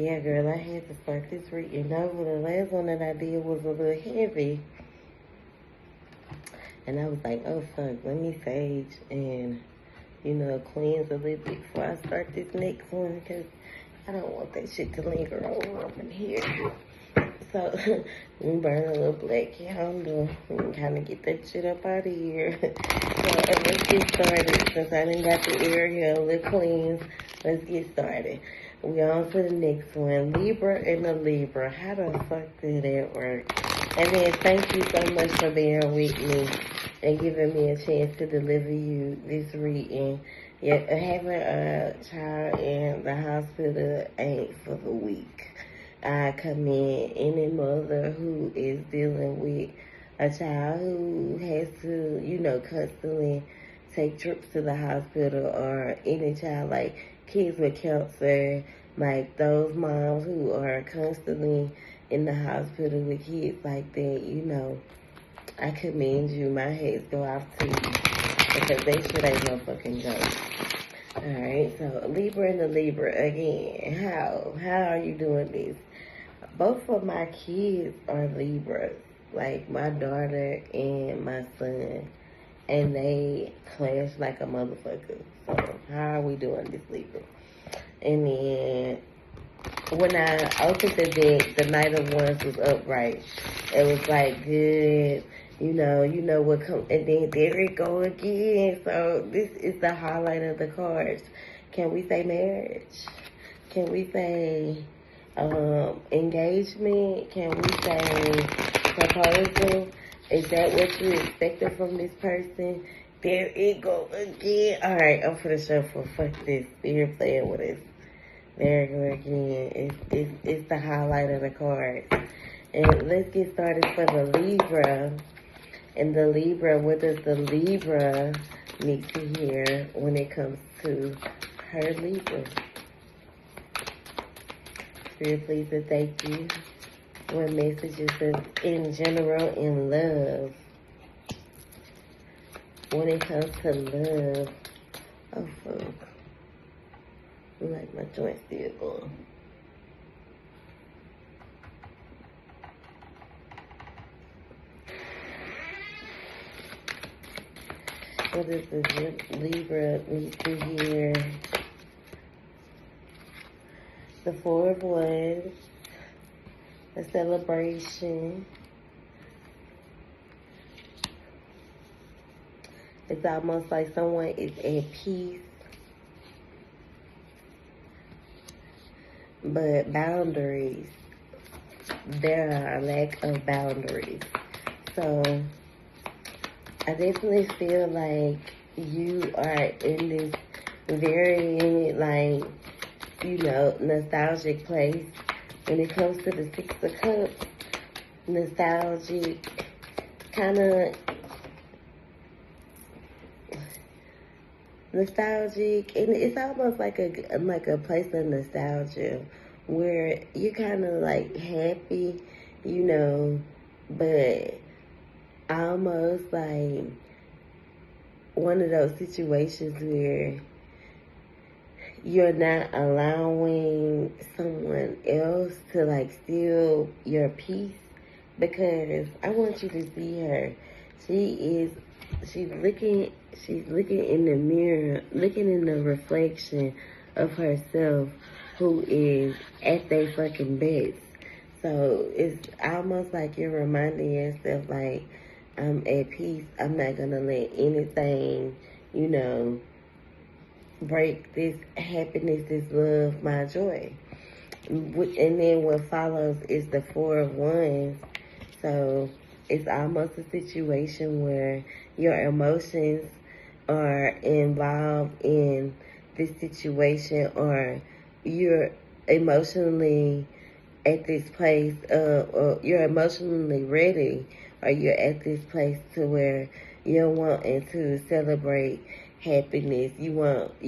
Yeah, girl, I had to start this reading over. The last one that I did was a little heavy. And I was like, oh, fuck, let me sage and, cleanse a little bit before I start this next one because I don't want that shit to linger over up in here. So, we burn a little black candle and kind of get that shit up out of here. So, let's get started. Since I didn't got the area a little cleanse, let's get started. We on to the next one. Libra and the Libra. How the fuck did that work? And then thank you so much for being with me and giving me a chance to deliver you this reading. Yeah, having a child in the hospital ain't for the weak. I come in any mother who is dealing with a child who has to, constantly take trips to the hospital, or any child like kids with cancer, like those moms who are constantly in the hospital with kids like that, I commend you. My heads go off to you because they shit ain't no fucking joke. Alright, so Libra and the Libra again. How are you doing this? Both of my kids are Libras, like my daughter and my son, and they clash like a motherfucker. So how are we doing this, Libra? And then when I opened the deck, the Knight of Wands was upright. It was like good, you know what come, and then there it go again. So this is the highlight of the cards. Can we say marriage? Can we say engagement? Can we say proposal? Is that what you expected from this person? There it go again. All right, I'm for the shuffle. Fuck this. You're playing with us. There it go again. It's the highlight of the cards. And let's get started for the Libra. And the Libra, what does the Libra need to hear when it comes to her Libra? Spirit, please and thank you. What messages in general in love? When it comes to love. Oh, fuck. Like my joint still going. What is this Libra needs to hear? The Four of Wands, a celebration. It's almost like someone is at peace, but boundaries. There are a lack of boundaries. So I definitely feel like you are in this very, nostalgic place when it comes to the Six of Cups. Nostalgic, nostalgic, and it's almost like a place of nostalgia where you're kind of like happy, but almost like one of those situations where you're not allowing someone else to like steal your peace, because I want you to see her. She's looking in the mirror, looking in the reflection of herself, who is at their fucking best. So it's almost like you're reminding yourself, like, I'm at peace. I'm not gonna let anything, break this happiness, this love, my joy. And then what follows is the Four of Wands. So it's almost a situation where your emotions are involved in this situation, or you're emotionally at this place, or you're emotionally ready, or you're at this place to where you're wanting to celebrate happiness. You want,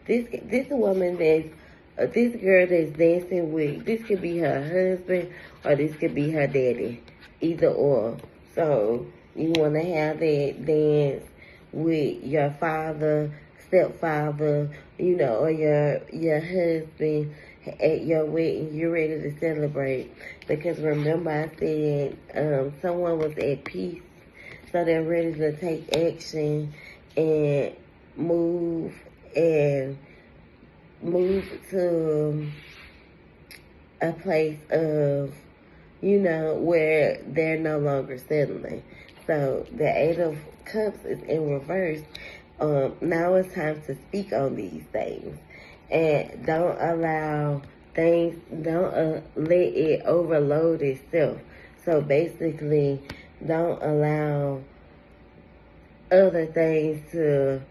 this woman this girl that's dancing with, this could be her husband or this could be her daddy, either or. So you want to have that dance with your father, stepfather, or your husband, at your wedding, you're ready to celebrate. Because remember I said someone was at peace, so they're ready to take action and move and move to a place of, where they're no longer settling. So the Eight of Cups is in reverse. Now it's time to speak on these things. And don't allow things, don't let it overload itself. So basically, don't allow other things to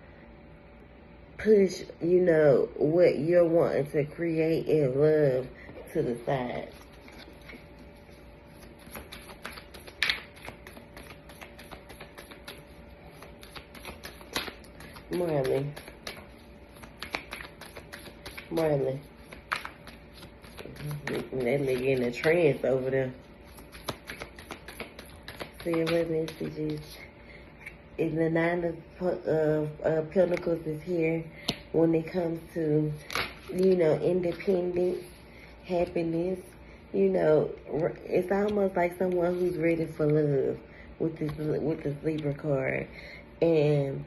push, what you're wanting to create and love to the side. Marley. That nigga in a trance over there. See what messages. And the Nine of Pentacles is here when it comes to, independence, happiness. It's almost like someone who's ready for love with this Libra card. And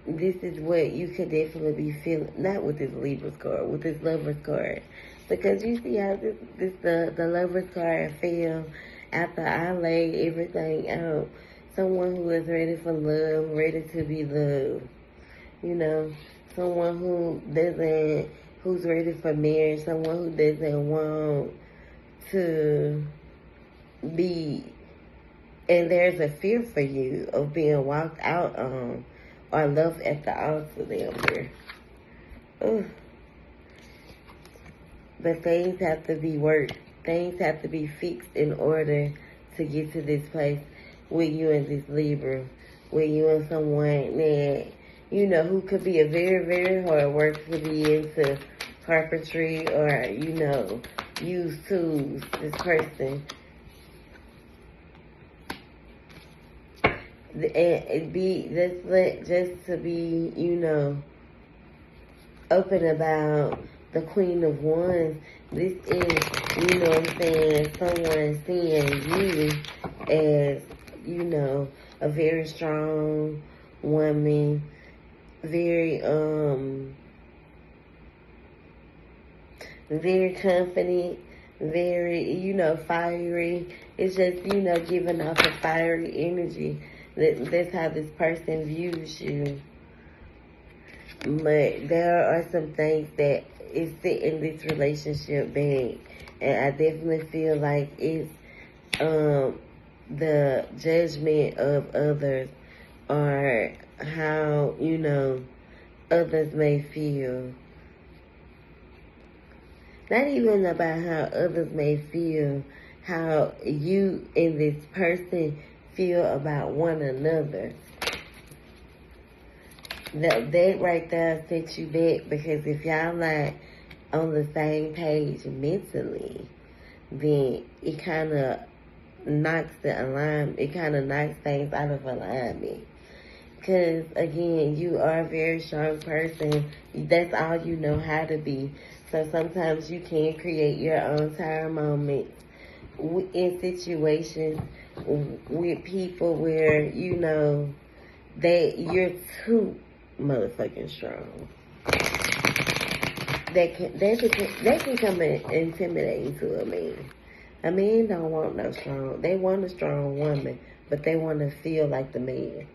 this is what you could definitely be feeling, not with this Libra's card, with this Lover's card. Because you see how the Lover's card fell after I laid everything out. Someone who is ready for love, ready to be loved. Someone who's ready for marriage, someone who doesn't want to be, and there's a fear for you of being walked out on or left at the altar there. Ugh. But things have to be worked. Things have to be fixed in order to get to this place with you and this Libra, with you and someone that, who could be a very, very hard worker, could be into carpentry or, use tools, this person. And just to be, open about the Queen of Wands. This is, someone seeing you as, a very strong woman, very, very confident, very, fiery. It's just, giving off a fiery energy. That's how this person views you. But there are some things that is setting this relationship back. And I definitely feel like it's the judgment of others or how, others may feel. Not even about how others may feel, how you and this person feel about one another. That right there sets you back, because if y'all not on the same page mentally, then it kind of knocks the alignment. It kind of knocks things out of alignment. Because, again, you are a very strong person. That's all you know how to be. So sometimes you can create your own time moments in situations with people where, that you're too motherfucking strong. That can come intimidating to a man. A man don't want no strong. They want a strong woman, but they want to feel like the man.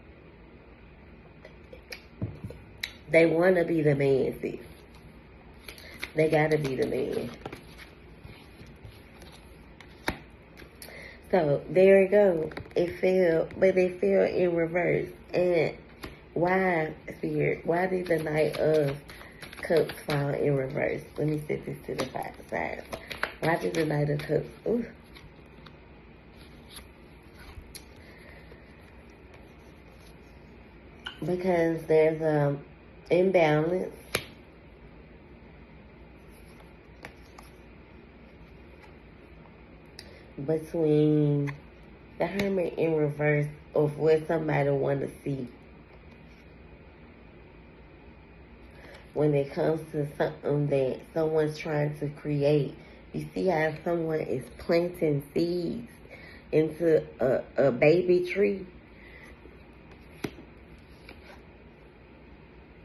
They want to be the man, sis. They got to be the man. So, there you go. It fell, but it fell in reverse. And why, Spirit? Why did the Knight of Cups fall in reverse? Let me set this to the side. Why did the Knight of Cups? Ooh. Because there's an imbalance. Between the Hermit in reverse of what somebody want to see. when it comes to something that someone's trying to create. You see how someone is planting seeds into a baby tree?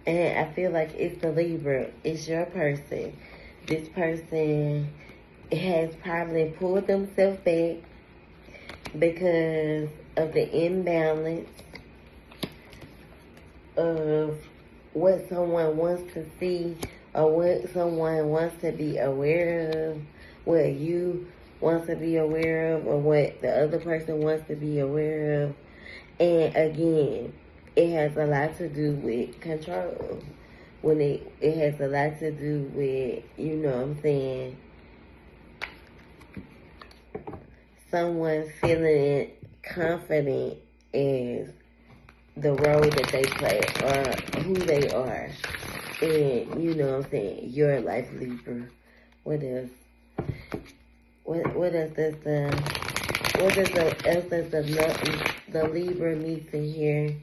And I feel like it's the Libra. It's your person. This person has probably pulled themselves back because of the imbalance of what someone wants to see or what someone wants to be aware of, what you want to be aware of, or what the other person wants to be aware of. And again, it has a lot to do with control. When it has a lot to do with, you know what I'm saying, someone feeling confident as the role that they play or who they are. And, you know what I'm saying, your life, Libra. What else? What else does the Libra need to hear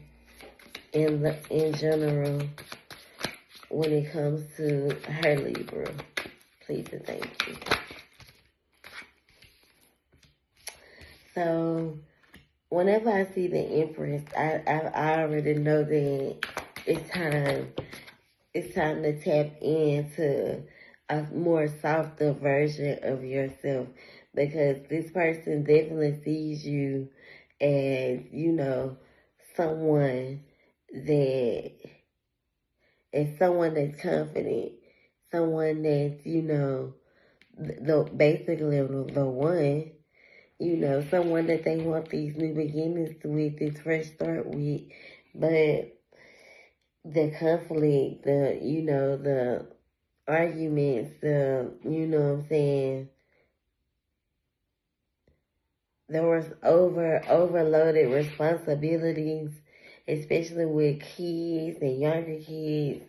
in general when it comes to her Libra? Please and thank you. So, whenever I see the Empress, I already know that it's time to tap into a more softer version of yourself, because this person definitely sees you as, you know, someone that's confident, someone that's, you know, basically the one. You know, someone that they want these new beginnings with, this fresh start with. But the conflict, the arguments, you know what I'm saying, there was overloaded responsibilities, especially with kids and younger kids.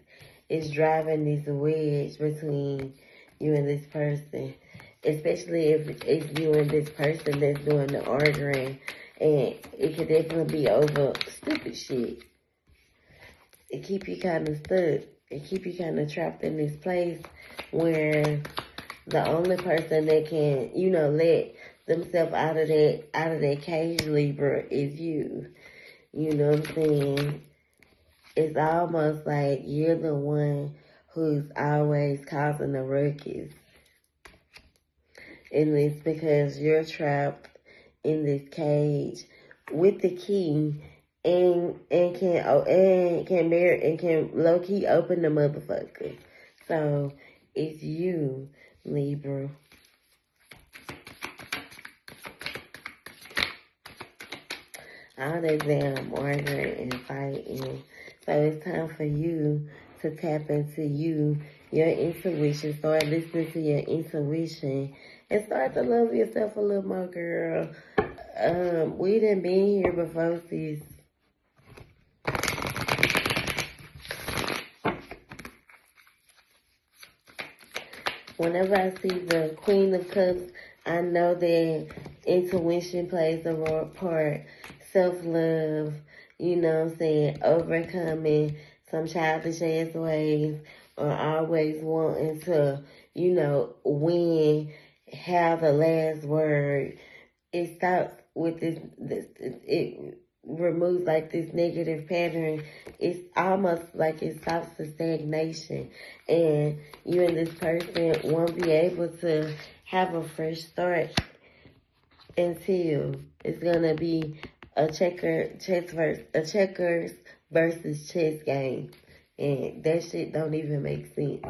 It's driving this wedge between you and this person. Especially if it's you and this person that's doing the arguing. And it could definitely be over stupid shit. It keep you kind of stuck. It keep you kind of trapped in this place where the only person that can, you know, let themselves out of that cage, Libra, is you. You know what I'm saying? It's almost like you're the one who's always causing the ruckus. And it's because you're trapped in this cage with the key and can low key open the motherfucker. So it's you, Libra. All that damn arguing and fighting. So it's time for you to tap into your intuition. Start listening to your intuition. And start to love yourself a little more, girl. We done been here before, sis. Whenever I see the Queen of Cups, I know that intuition plays a part. Self-love, you know what I'm saying, overcoming some childish ass ways, or always wanting to, you know, win, have the last word. It stops with it removes like this negative pattern. It's almost like it stops the stagnation, and you and this person won't be able to have a fresh start until it's gonna be a checkers versus chess game, and that shit don't even make sense.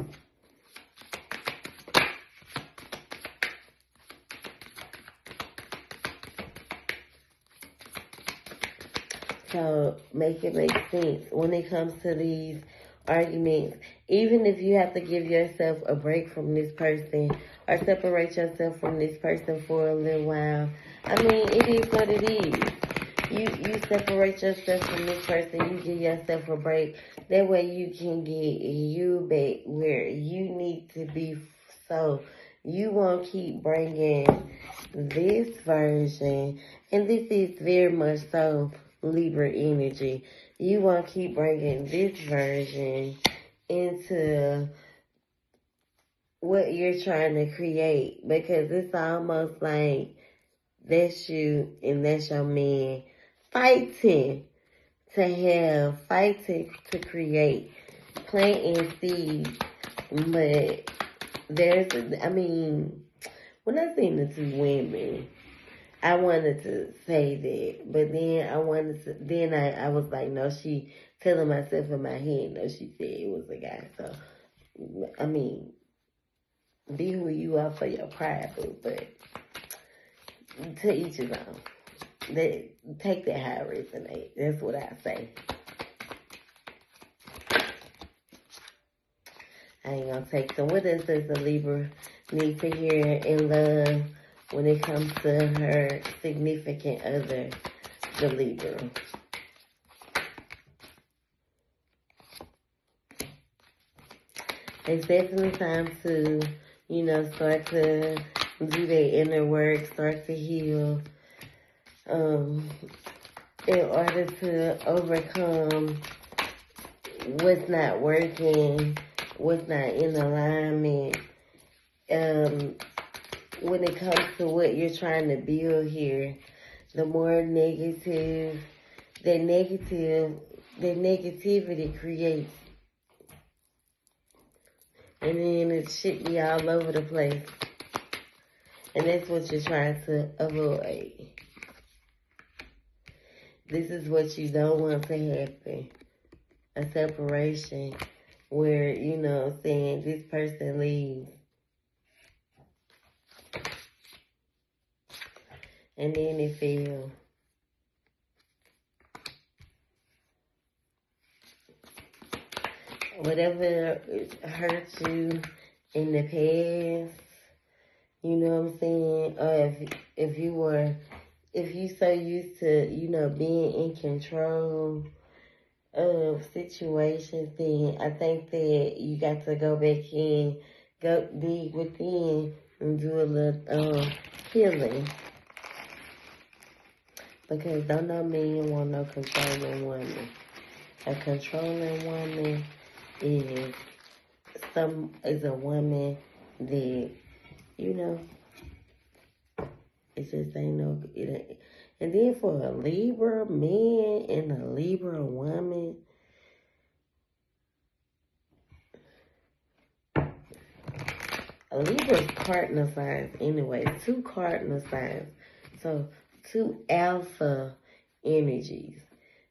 So make it make sense when it comes to these arguments. Even if you have to give yourself a break from this person or separate yourself from this person for a little while, I mean, it is what it is. You separate yourself from this person, you give yourself a break. That way you can get you back where you need to be. So you won't keep bringing this version, and this is very much so Libra energy. You won't keep bringing this version into what you're trying to create, because it's almost like that's you and that's your man fighting to create, planting seeds. But when I seen the two women, I wanted to say that, but then I was like, no, she telling myself in my head, no, she said it was a guy. So, I mean, be who you are for your pride, but to each his own. Take that how it resonate. That's what I say. I ain't gonna take some. What else does a Libra need to hear in love when it comes to her significant other, the Libra? It's definitely time to, start to do their inner work, start to heal, in order to overcome what's not working, what's not in alignment. When it comes to what you're trying to build here, the more negativity creates. And then it should be all over the place. And that's what you're trying to avoid. This is what you don't want to happen. A separation where, this person leaves. And then it fails. Whatever hurt you in the past, you know what I'm saying? Or if you so used to, being in control of situations, then I think that you got to go back in, go dig within and do a little healing. Because don't no man want no controlling woman. A controlling woman is a woman that, it just ain't no, and then for a Libra man and a Libra woman, a Libra's cardinal signs anyway, 2 cardinal signs, so 2 alpha energies.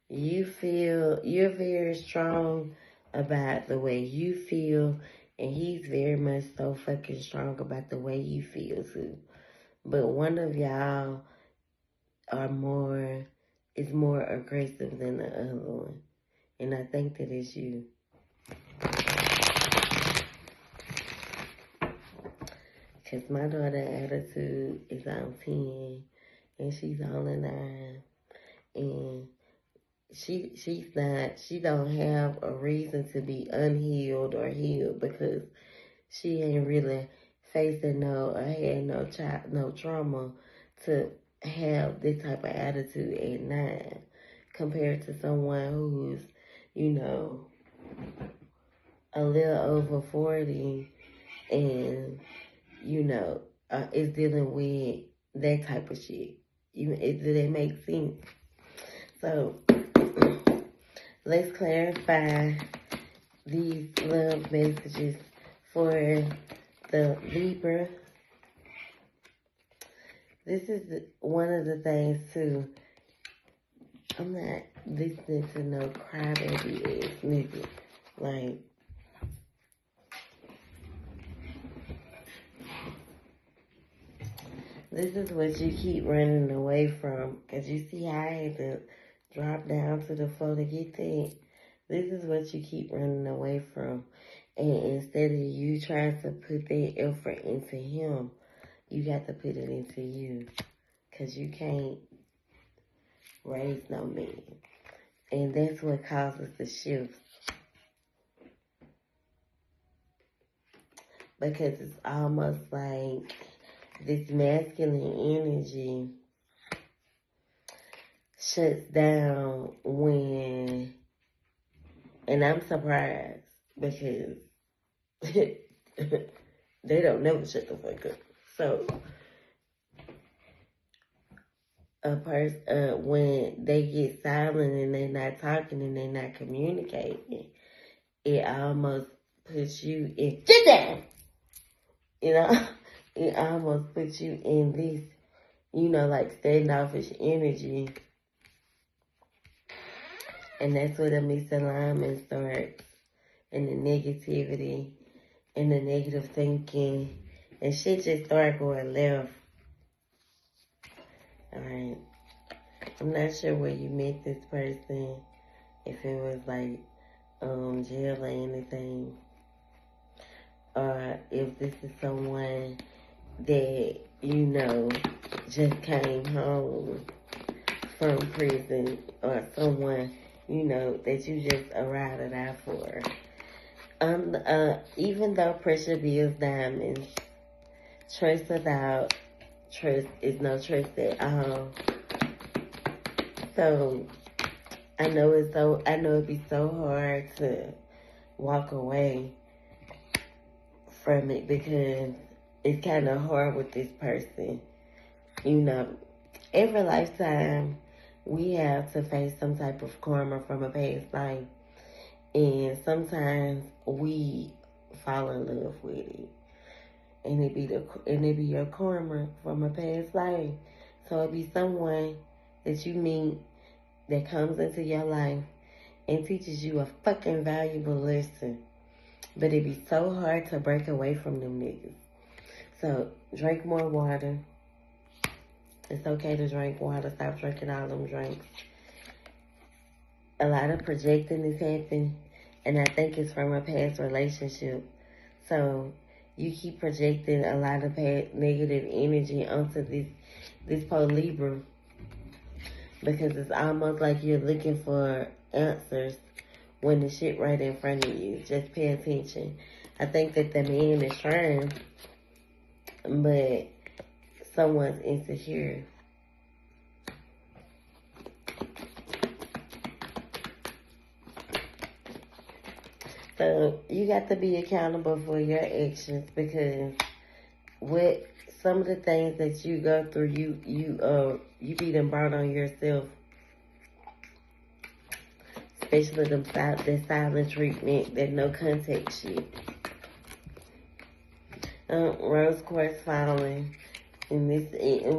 You're very strong about the way you feel, and he's very much so fucking strong about the way you feel too. But one of y'all is more aggressive than the other one. And I think that it's you. Because my daughter's attitude is on 10 and she's on a 9. And she don't have a reason to be unhealed or healed, because she ain't really facing or had no trauma to have this type of attitude at 9, compared to someone who's, a little over 40 and, is dealing with that type of shit. Does that make sense? So, let's clarify these love messages for the Libra. This is one of the things too. I'm not listening to no crybaby ass nigga. Like, this is what you keep running away from. Because you see how I had to drop down to the floor to get that. This is what you keep running away from. And instead of you trying to put that effort into him, you got to put it into you. Because you can't raise no man. And that's what causes the shift. Because it's almost like this masculine energy shuts down when, and I'm surprised, because they don't never shut the fuck up. So, when they get silent and they're not talking and they're not communicating, it almost puts you in, sit down, you know, it almost puts you in this, like standoffish energy. And that's where the misalignment starts, and the negativity, and the negative thinking, and shit just start going left. Alright. I'm not sure where you met this person, if it was like jail or anything, or if this is someone that just came home from prison, or someone that you just arrived it out for. Even though pressure builds diamonds, trust without trust is no trust at all. So I know it'd be so hard to walk away from it, because it's kind of hard with this person. Every lifetime we have to face some type of karma from a past life, and sometimes we fall in love with it, and it be your karma from a past life. So it be someone that you meet that comes into your life and teaches you a fucking valuable lesson. But it be so hard to break away from them niggas. So drink more water. It's okay to drink water. Stop drinking all them drinks. A lot of projecting is happening, and I think it's from a past relationship. So you keep projecting a lot of negative energy onto this poor Libra, because it's almost like you're looking for answers when the shit right in front of you. Just pay attention. I think that the man is trying, but someone's insecure. So you got to be accountable for your actions, because with some of the things that you go through, you be done brought on yourself. Especially the silent treatment, that no contact shit. Rose quartz falling, and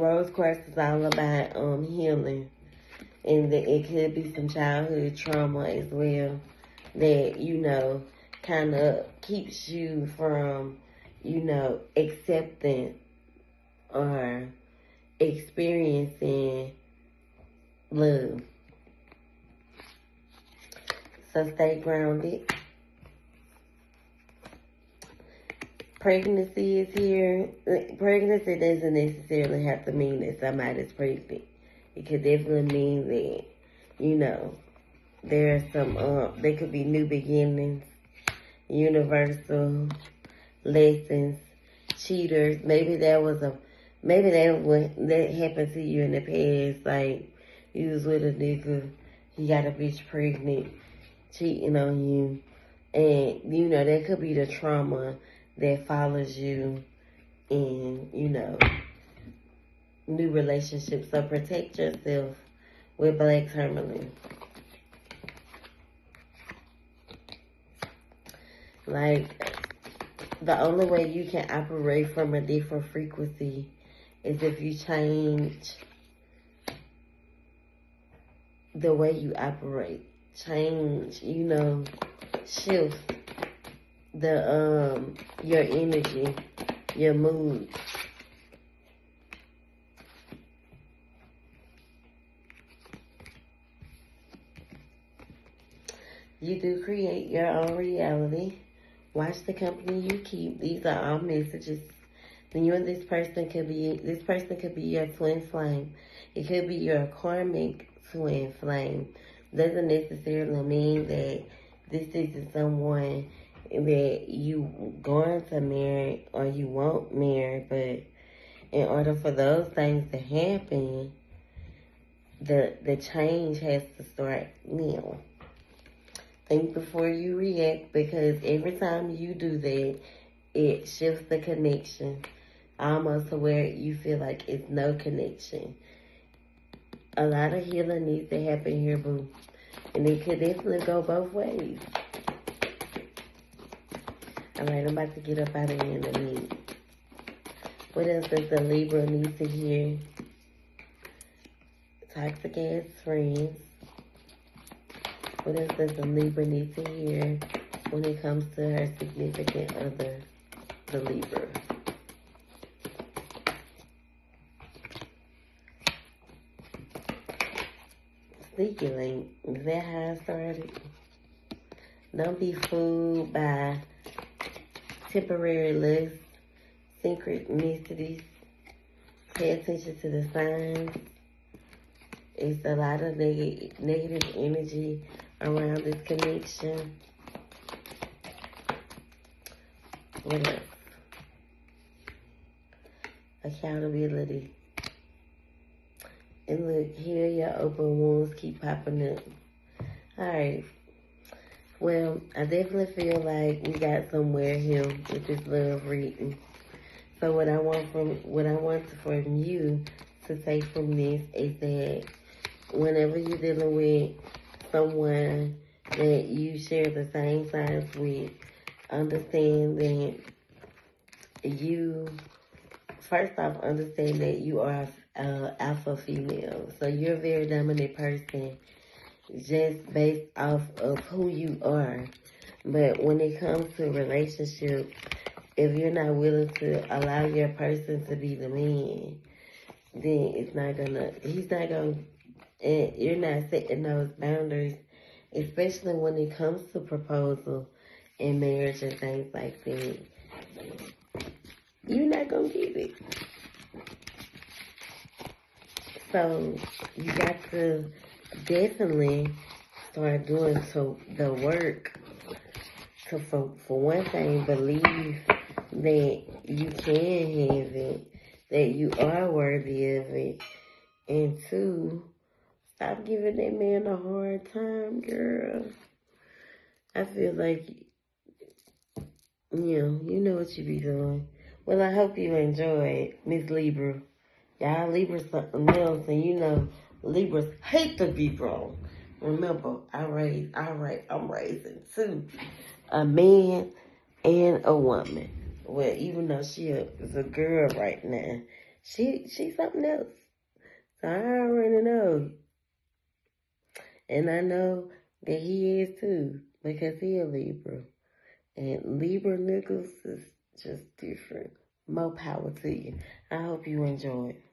rose quartz is all about healing, and that it could be some childhood trauma as well that kind of keeps you from accepting or experiencing love. So stay grounded. Pregnancy is here. Pregnancy doesn't necessarily have to mean that somebody's pregnant. It could definitely mean that, there are some, there could be new beginnings, universal lessons, cheaters. Maybe that happened to you in the past. Like, you was with a nigga, he got a bitch pregnant, cheating on you. And, that could be the trauma that follows you in, new relationships. So protect yourself with black tourmaline. Like, the only way you can operate from a different frequency is if you change the way you operate. Change, shift your energy, your mood. You do create your own reality. Watch the company you keep. These are all messages. And you and this person could be your twin flame. It could be your karmic twin flame. Doesn't necessarily mean that this is someone that you going to marry or you won't marry, but in order for those things to happen, the change has to start now. Think before you react, because every time you do that, it shifts the connection. Almost to where you feel like it's no connection. A lot of healing needs to happen here, boo. And it could definitely go both ways. Alright, I'm about to get up out of here in a minute. What else does the Libra need to hear? Toxic ass friends. What else does the Libra need to hear when it comes to her significant other, the Libra? Sneaky link. Is that how I started? Don't be fooled by temporary lust, synchronicities. Pay attention to the signs. It's a lot of negative energy around this connection. What else? Accountability. And look, here your open wounds keep popping up. Alright. Well, I definitely feel like we got somewhere here with this love reading. So what I want from you to take from this is that whenever you're dealing with someone that you share the same signs with, understand that you, first off, understand that you are alpha female. So you're a very dominant person just based off of who you are. But when it comes to relationships, if you're not willing to allow your person to be the man, then he's not gonna, and you're not setting those boundaries, especially when it comes to proposal and marriage and things like that. You're not gonna get it. So you got to definitely start doing the work to, for one thing, believe that you can have it, that you are worthy of it, and two, stop giving that man a hard time, girl. I feel like, you know what you be doing. Well, I hope you enjoy it, Miss Libra. Y'all Libras something else, and you know, Libras hate to be wrong. Remember, I'm raising two, a man and a woman. Well, even though she is a girl right now, she's something else. So I already know. And I know that he is too, because he a Libra. And Libra niggas is just different. More power to you. I hope you enjoy it.